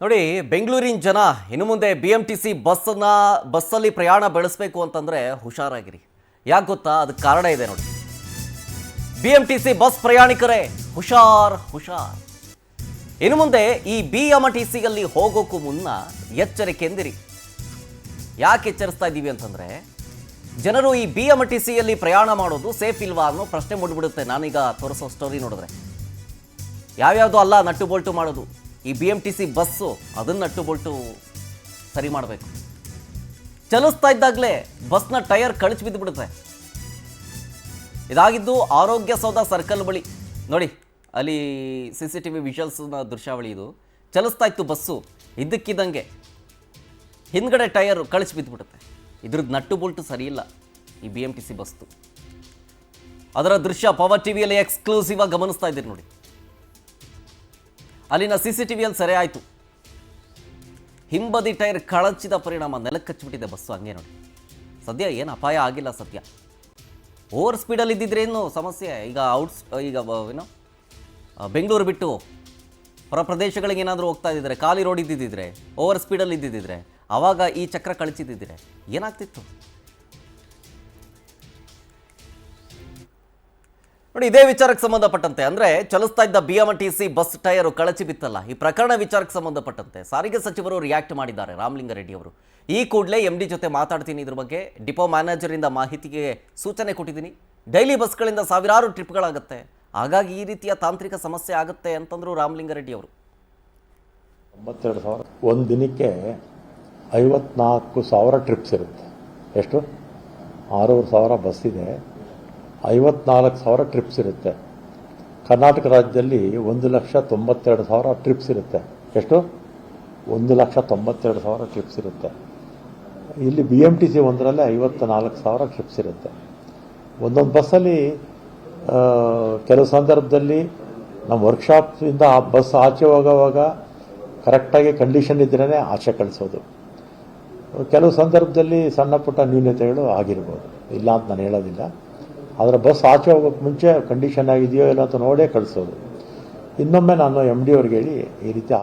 ನೋಡಿ ಬೆಂಗಳೂರಿನ ಜನ ಇನ್ನು ಮುಂದೆ BMTC ಬಸ್ಸಲ್ಲಿ ಪ್ರಯಾಣ ಬೆಳೆಸಬೇಕು ಅಂತಂದ್ರೆ ಹುಷಾರಾಗಿರಿ. ಯಾಕೆ ಗೊತ್ತಾ? ಅದಕ್ಕೆ ಕಾರಣ ಇದೆ ನೋಡಿ. BMTC ಬಸ್ ಪ್ರಯಾಣಿಕರೇ ಹುಷಾರ್. ಇನ್ನು ಮುಂದೆ ಈ BMTCಯಲ್ಲಿ ಹೋಗೋಕ್ಕೂ ಮುನ್ನ ಎಚ್ಚರಿಕೆಂದಿರಿ. ಯಾಕೆ ಎಚ್ಚರಿಸ್ತಾ ಇದ್ದೀವಿ ಅಂತಂದ್ರೆ ಜನರು ಈ BMTCಯಲ್ಲಿ ಪ್ರಯಾಣ ಮಾಡೋದು ಸೇಫ್ ಇಲ್ವಾ ಅನ್ನೋ ಪ್ರಶ್ನೆ ಮೂಡಿಬಿಡುತ್ತೆ. ನಾನೀಗ ತೋರಿಸೋ ಸ್ಟೋರಿ ನೋಡಿದ್ರೆ ಯಾವ್ಯಾವುದೋ ಅಲ್ಲ ನಟ್ಟು ಬೋಲ್ಟು ಮಾಡೋದು. ಈ BMTC ಬಸ್ಸು ಅದನ್ನು ನಟ್ಟು ಬೋಲ್ಟು ಸರಿ ಮಾಡಬೇಕು. ಚಲಿಸ್ತಾ ಇದ್ದಾಗಲೇ ಬಸ್ನ ಟೈರ್ ಕಳಚಿ ಬಿದ್ದುಬಿಡುತ್ತೆ. ಇದಾಗಿದ್ದು ಆರೋಗ್ಯ ಸೌಧ ಸರ್ಕಲ್ ಬಳಿ ನೋಡಿ, ಅಲ್ಲಿ CCTV ವಿಜುವಲ್ಸ್ನ ದೃಶ್ಯಾವಳಿ ಇದು. ಚಲಿಸ್ತಾ ಇತ್ತು ಬಸ್ಸು, ಇದ್ದಕ್ಕಿದ್ದಂಗೆ ಹಿಂದ್ಗಡೆ ಟೈರ್ ಕಳಚಿ ಬಿದ್ದುಬಿಡುತ್ತೆ. ಇದ್ರದ್ದು ನಟ್ಟು ಬೋಲ್ಟು ಸರಿ ಇಲ್ಲ ಈ BMTC ಬಸ್ತು. ಅದರ ದೃಶ್ಯ ಪವರ್ ಟಿವಿಯಲ್ಲಿ ಎಕ್ಸ್ಕ್ಲೂಸಿವ್ ಆಗಿ ಗಮನಿಸ್ತಾ ಇದ್ದೀರಿ ನೋಡಿ. ಅಲ್ಲಿನ CCTVಯಲ್ಲಿ ಸೆರೆ ಆಯಿತು. ಹಿಂಬದಿ ಟೈರ್ ಕಳಚಿದ ಪರಿಣಾಮ ನೆಲಕ್ಕೆ ಕಚ್ಚಿಬಿಟ್ಟಿದೆ ಬಸ್ಸು. ಹಂಗೆ ನೋಡಿ, ಸದ್ಯ ಏನು ಅಪಾಯ ಆಗಿಲ್ಲ. ಸದ್ಯ ಓವರ್ ಸ್ಪೀಡಲ್ಲಿ ಇದ್ದಿದ್ರೆ ಏನು ಸಮಸ್ಯೆ. ಈಗ ಏನು ಬೆಂಗಳೂರು ಬಿಟ್ಟು ಹೊರ ಪ್ರದೇಶಗಳಿಗೆ ಏನಾದರೂ ಹೋಗ್ತಾ ಇದ್ದಿದ್ರೆ, ಖಾಲಿ ರೋಡ್ ಇದ್ದಿದ್ದರೆ, ಓವರ್ ಸ್ಪೀಡಲ್ಲಿ ಇದ್ದಿದ್ದರೆ, ಆವಾಗ ಈ ಚಕ್ರ ಕಳಚಿದ್ದಿದ್ರೆ ಏನಾಗ್ತಿತ್ತು ನೋಡಿ. ಇದೇ ವಿಚಾರಕ್ಕೆ ಸಂಬಂಧಪಟ್ಟಂತೆ ಅಂದರೆ ಚಲಿಸ್ತಾ ಇದ್ದ BMTC ಬಸ್ ಟೈರು ಕಳಚಿ ಬಿತ್ತಲ್ಲ, ಈ ಪ್ರಕರಣ ವಿಚಾರಕ್ಕೆ ಸಂಬಂಧಪಟ್ಟಂತೆ ಸಾರಿಗೆ ಸಚಿವರು ರಿಯಾಕ್ಟ್ ಮಾಡಿದ್ದಾರೆ. ರಾಮಲಿಂಗಾರೆಡ್ಡಿ ಅವರು ಈ ಕೂಡಲೇ MD ಜೊತೆ ಮಾತಾಡ್ತೀನಿ, ಇದ್ರ ಬಗ್ಗೆ ಡಿಪೋ ಮ್ಯಾನೇಜರಿಂದ ಮಾಹಿತಿಗೆ ಸೂಚನೆ ಕೊಟ್ಟಿದ್ದೀನಿ. ಡೈಲಿ ಬಸ್ಗಳಿಂದ ಸಾವಿರಾರು ಟ್ರಿಪ್ಗಳಾಗುತ್ತೆ, ಹಾಗಾಗಿ ಈ ರೀತಿಯ ತಾಂತ್ರಿಕ ಸಮಸ್ಯೆ ಆಗುತ್ತೆ ಅಂತಂದ್ರು ರಾಮಲಿಂಗಾರೆಡ್ಡಿ ಅವರು. 92,000 ಒಂದು ದಿನಕ್ಕೆ 54,000 ಟ್ರಿಪ್ಸ್ ಇರುತ್ತೆ. ಎಷ್ಟು? 6,500 ಬಸ್ ಇದೆ, 54,000 ಟ್ರಿಪ್ಸ್ ಇರುತ್ತೆ. ಕರ್ನಾಟಕ ರಾಜ್ಯದಲ್ಲಿ 1,92,000 ಟ್ರಿಪ್ಸ್ ಇರುತ್ತೆ. ಎಷ್ಟು? 1,92,000 ಟ್ರಿಪ್ಸ್ ಇರುತ್ತೆ. ಇಲ್ಲಿ BMTC ಒಂದರಲ್ಲೇ 54,000 ಟ್ರಿಪ್ಸ್ ಇರುತ್ತೆ. ಒಂದೊಂದು ಬಸ್ಸಲ್ಲಿ ಕೆಲವು ಸಂದರ್ಭದಲ್ಲಿ ನಮ್ಮ ವರ್ಕ್ಶಾಪಿಂದ ಆ ಬಸ್ ಆಚೆ ಹೋಗೋವಾಗ ಕರೆಕ್ಟಾಗಿ ಕಂಡೀಷನ್ ಇದ್ರೇ ಆಚೆ ಕಳಿಸೋದು. ಕೆಲವು ಸಂದರ್ಭದಲ್ಲಿ ಸಣ್ಣ ಪುಟ್ಟ ನ್ಯೂನತೆಗಳು ಆಗಿರ್ಬೋದು, ಇಲ್ಲ ಅಂತ ನಾನು ಹೇಳೋದಿಲ್ಲ. ಆದರೆ ಬಸ್ ಆಚೆ ಹೋಗೋಕ್ಕೆ ಮುಂಚೆ ಕಂಡೀಷನ್ ಆಗಿದೆಯೋ ಇಲ್ಲ ಅಂತ ನೋಡೇ ಕಳಿಸೋದು. ಇನ್ನೊಮ್ಮೆ ನಾನು MD ಅವ್ರಿಗೆ ಹೇಳಿ ಈ ರೀತಿ